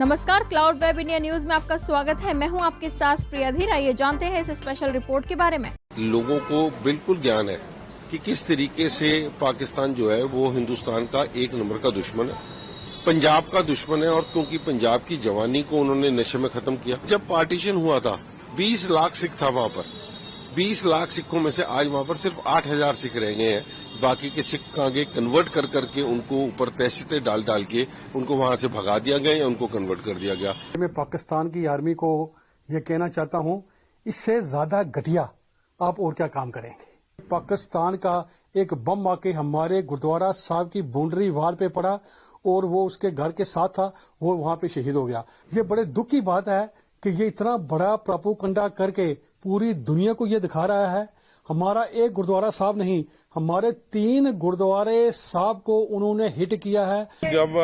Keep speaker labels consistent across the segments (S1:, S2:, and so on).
S1: नमस्कार, cloud web India news में आपका स्वागत है। मैं हूं आपके साथ प्रिया धीर। आइए जानते हैं इस स्पेशल रिपोर्ट के बारे में।
S2: लोगों को बिल्कुल ज्ञान है कि किस तरीके से पाकिस्तान जो है वो हिंदुस्तान का एक नंबर का दुश्मन है, पंजाब का दुश्मन है। और क्योंकि पंजाब की जवानी को उन्होंने नशे में खत्म किया। जब पार्टीशन हुआ था 20 लाख सिख था वहां पर, 20 लाख सिखों में से आज वहां पर सिर्फ 8,000 सिख रह गए हैं। बाकी के सिख आगे कन्वर्ट कर करके उनको ऊपर तहसीते डाल डाल के उनको वहां से भगा दिया गया या उनको कन्वर्ट कर दिया गया।
S3: मैं पाकिस्तान की आर्मी को ये कहना चाहता हूं, इससे ज्यादा घटिया आप और क्या काम करेंगे। पाकिस्तान का एक बम आके हमारे गुरुद्वारा साहब की बाउंड्री वाल पे पड़ा और वो उसके घर के साथ था, वो वहां पे शहीद हो गया। ये बड़े दुख की बात है कि ये इतना बड़ा प्रोपेगेंडा करके पूरी दुनिया को ये दिखा रहा है। हमारा एक गुरुद्वारा साहब नहीं, हमारे 3 गुरुद्वारे साहब को उन्होंने हिट किया है।
S4: जब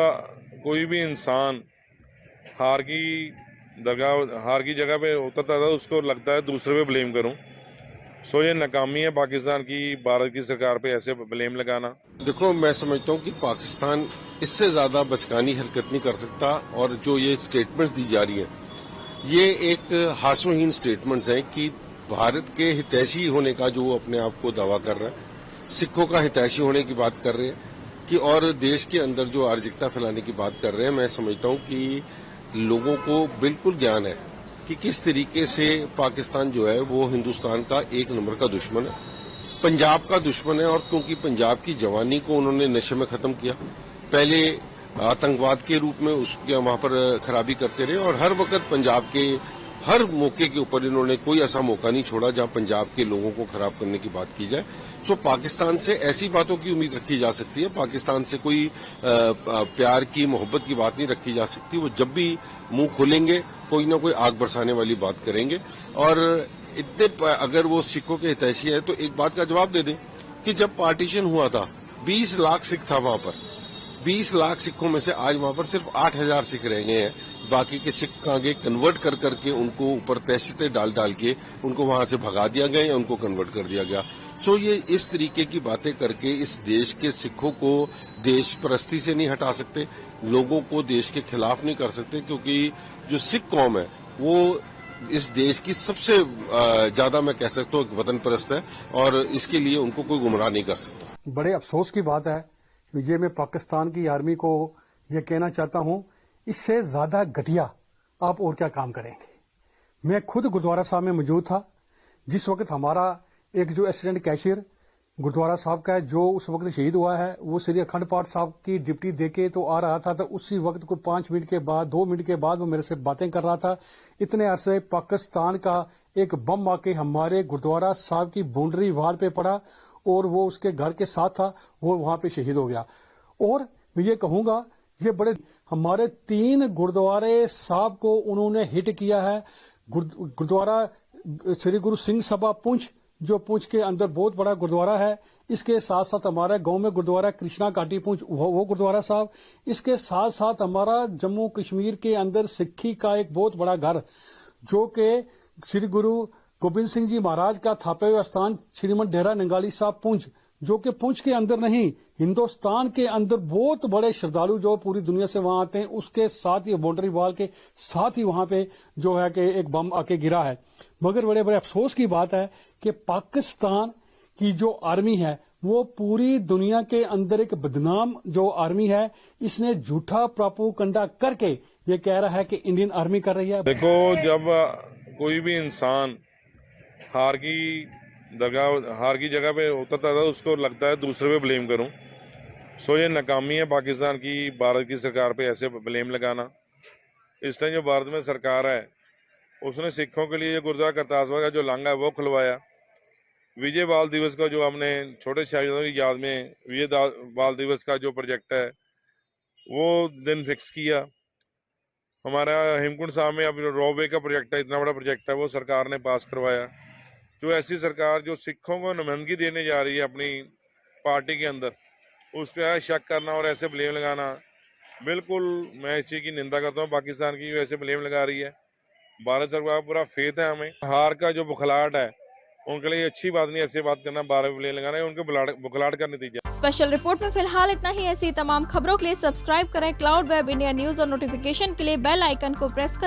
S4: कोई भी इंसान हार की जगह पे उतरता था, उसको लगता है दूसरे पे ब्लेम करूं। सो ये नाकामी है पाकिस्तान की, भारत की सरकार पे ऐसे ब्लेम लगाना।
S2: देखो, मैं समझता हूं कि पाकिस्तान इससे ज्यादा बचकानी हरकत नहीं कर सकता। और जो ये स्टेटमेंट्स दी जा रही है, ये एक हास्यहीन स्टेटमेंट्स हैं कि भारत के हितैषी होने का जो वो अपने आप को दावा कर रहा है, सिखों का हितैषी होने की बात कर रहे हैं कि और देश के अंदर जो अराजकता फैलाने की बात कर रहे हैं। मैं समझता हूं कि लोगों को बिल्कुल ज्ञान है कि किस तरीके से पाकिस्तान जो है वो हिंदुस्तान का एक नंबर का दुश्मन है, पंजाब का दुश्मन है। और क्योंकि पंजाब की जवानी को उन्होंने नशे में खत्म किया, पहले आतंकवाद के रूप में उसके वहां पर खराबी करते रहे और हर वक्त पंजाब के हर मौके के ऊपर इन्होंने कोई ऐसा मौका नहीं छोड़ा जहां पंजाब के लोगों को खराब करने की बात की जाए। सो पाकिस्तान से ऐसी बातों की उम्मीद रखी जा सकती है, पाकिस्तान से कोई प्यार की मोहब्बत की बात नहीं रखी जा सकती। वो जब भी मुंह खोलेंगे कोई ना कोई आग बरसाने वाली बात करेंगे। और इतने अगर वो सिखों के हितैषी है तो एक बात का जवाब दे दें कि जब पार्टीशन हुआ था 20 लाख सिख था वहां पर, 20 लाख सिखों में से आज वहां पर सिर्फ 8,000 सिख रह गए हैं। बाकी के सिख आगे कन्वर्ट कर करके उनको ऊपर तहसीते डाल डाल के उनको वहां से भगा दिया गया या उनको कन्वर्ट कर दिया गया। सो ये इस तरीके की बातें करके इस देश के सिखों को देश परस्ती से नहीं हटा सकते, लोगों को देश के खिलाफ नहीं कर सकते। क्योंकि जो सिख कौम है वो इस देश की सबसे ज्यादा, मैं कह सकता हूँ, वतन परस्त है और इसके लिए उनको कोई गुमराह नहीं कर सकता।
S3: बड़े अफसोस की बात है, ये मैं पाकिस्तान की आर्मी को ये कहना चाहता हूं, इससे ज्यादा घटिया आप और क्या काम करेंगे। मैं खुद गुरुद्वारा साहब में मौजूद था जिस वक्त हमारा एक जो असिस्टेंट कैशियर गुरुद्वारा साहब का है जो उस वक्त शहीद हुआ है, वो श्री अखंड पाठ साहब की ड्यूटी देके तो आ रहा था, तो उसी वक्त को 5 मिनट के बाद 2 मिनट के बाद वो मेरे से बातें कर रहा था। इतने अरसे पाकिस्तान का एक बम आके हमारे गुरुद्वारा साहब की बाउंड्री वाल पे पड़ा और वो उसके घर के साथ था, वो वहां पे शहीद हो गया। और मैं ये कहूंगा, ये बड़े हमारे 3 गुरुद्वारे साहब को उन्होंने हिट किया है। गुरुद्वारा श्री गुरु सिंह सभा पुंछ, जो पुंछ के अंदर बहुत बड़ा गुरुद्वारा है, इसके साथ साथ हमारे गांव में गुरुद्वारा कृष्णा घाटी पुंछ, वो गुरुद्वारा साहब, इसके साथ साथ हमारा जम्मू कश्मीर के अंदर सिक्खी का एक बहुत बड़ा घर जो कि श्री गुरु गोबिंद सिंह जी महाराज का थापे हुए स्थान श्रीमद डेरा नंगाली साहब पुंछ, जो कि पुंछ के अंदर नहीं, हिंदुस्तान के अंदर बहुत बड़े श्रद्धालु जो पूरी दुनिया से वहां आते हैं, उसके साथ ही बाउंड्री वाल के साथ ही वहां पे जो है कि एक बम आके गिरा है। मगर बड़े बड़े अफसोस की बात है कि पाकिस्तान की जो आर्मी है वो पूरी दुनिया के अंदर एक बदनाम जो आर्मी है, इसने झूठा प्रोपेगेंडा करके ये कह रहा है कि इंडियन आर्मी कर रही है।
S4: देखो, जब कोई भी इंसान हार की जगह पे उतरता था, उसको लगता है दूसरे पे ब्लेम करूं। सो ये नाकामी है पाकिस्तान की, भारत की सरकार पे ऐसे ब्लेम लगाना। इस टाइम जो भारत में सरकार है उसने सिखों के लिए गुरुद्वारा करतारपुर का जो लांघा है वो खुलवाया। विजय बाल दिवस का जो हमने छोटे साहिबजादों की याद में विजय बाल दिवस का जो प्रोजेक्ट है वो दिन फिक्स किया। हमारा हेमकुंड साहब में अब रोपवे का प्रोजेक्ट है, इतना बड़ा प्रोजेक्ट है, वो सरकार ने पास करवाया। जो ऐसी सरकार जो सिखों को नुमाइंदगी देने जा रही है अपनी पार्टी के अंदर, उस पर शक करना और ऐसे ब्लेम लगाना, बिल्कुल मैं इस चीज़ की निंदा करता हूँ। पाकिस्तान की जो ऐसे ब्लेम लगा रही है, भारत सरकार पूरा फेथ है हमें। हार का जो बुखलाहट है उनके लिए अच्छी बात नहीं, ऐसी बात करना, 12 ब्लेम लगाना है, उनके बुखलाहट का नतीजा।
S1: स्पेशल रिपोर्ट में फिलहाल इतना ही। ऐसी तमाम खबरों के लिए सब्सक्राइब करें क्लाउड वेब इंडिया न्यूज और नोटिफिकेशन के लिए बेल आइकन को प्रेस करें।